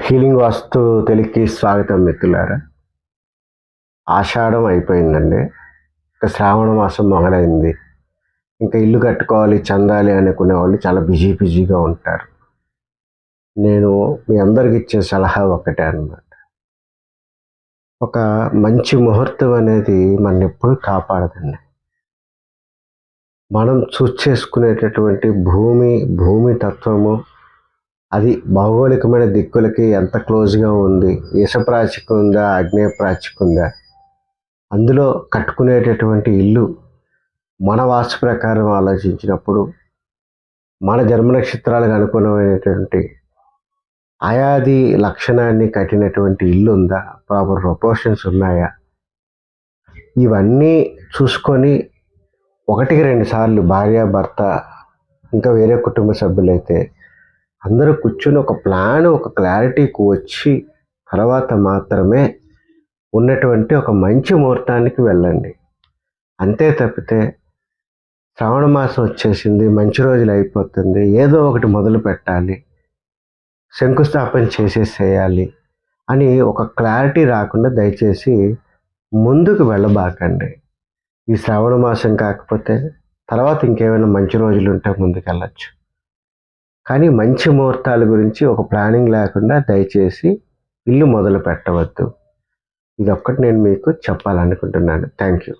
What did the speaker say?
Healing వాస్తు తెలుగుకి స్వాగతం మిత్రులారా. ఆషాఢం అయిపోయిందండి. ఇంకా శ్రావణ మాసం మొదలైంది. ఇంకా ఇల్లు కట్టుకోవాలి, చందాలి అనుకునే వాళ్ళు చాలా బిజీగా ఉంటారు. నేను మీ అందరికి ఇచ్చే సలహా ఒకటే అన్నమాట. ఒక మంచి ముహూర్తం అనేది మన ఎప్పుడు కాపాడదండి. మనం చూస్ చేసుకునేటటువంటి భూమి తత్వము, అది భౌగోళికమైన దిక్కులకి ఎంత క్లోజ్గా ఉంది, ఈశప్రాచికం ఉందా, ఆగ్నేయ ప్రాచికం ఉందా, అందులో కట్టుకునేటటువంటి ఇల్లు మన వాస్తు ప్రకారం ఆలోచించినప్పుడు మన జన్మ నక్షత్రాలకు అనుగుణమైనటువంటి ఆయాది లక్షణాన్ని కట్టినటువంటి ఇల్లు ఉందా, ప్రాపర్ ప్రపోర్షన్స్ ఉన్నాయా, ఇవన్నీ చూసుకొని ఒకటికి రెండు సార్లు భార్య భర్త ఇంకా వేరే కుటుంబ సభ్యులైతే అందరూ కూర్చొని ఒక ప్లాన్, ఒక క్లారిటీకి వచ్చి తర్వాత మాత్రమే ఉన్నటువంటి ఒక మంచి ముహూర్తానికి వెళ్ళండి. అంతే తప్పితే శ్రావణ మాసం వచ్చేసింది, మంచి రోజులు అయిపోతుంది, ఏదో ఒకటి మొదలు పెట్టాలి, శంకుస్థాపన చేసేసేయాలి అని ఒక క్లారిటీ రాకుండా దయచేసి ముందుకు వెళ్ళబాకండి. ఈ శ్రావణ మాసం కాకపోతే తర్వాత ఇంకేమైనా మంచి రోజులు ఉంటే ముందుకు వెళ్ళచ్చు. కానీ మంచి ముహూర్తాల గురించి ఒక ప్లానింగ్ లేకుండా దయచేసి ఇల్లు మొదలు పెట్టవద్దు. ఇదొక్కటి నేను మీకు చెప్పాలనుకుంటున్నాను. Thank you.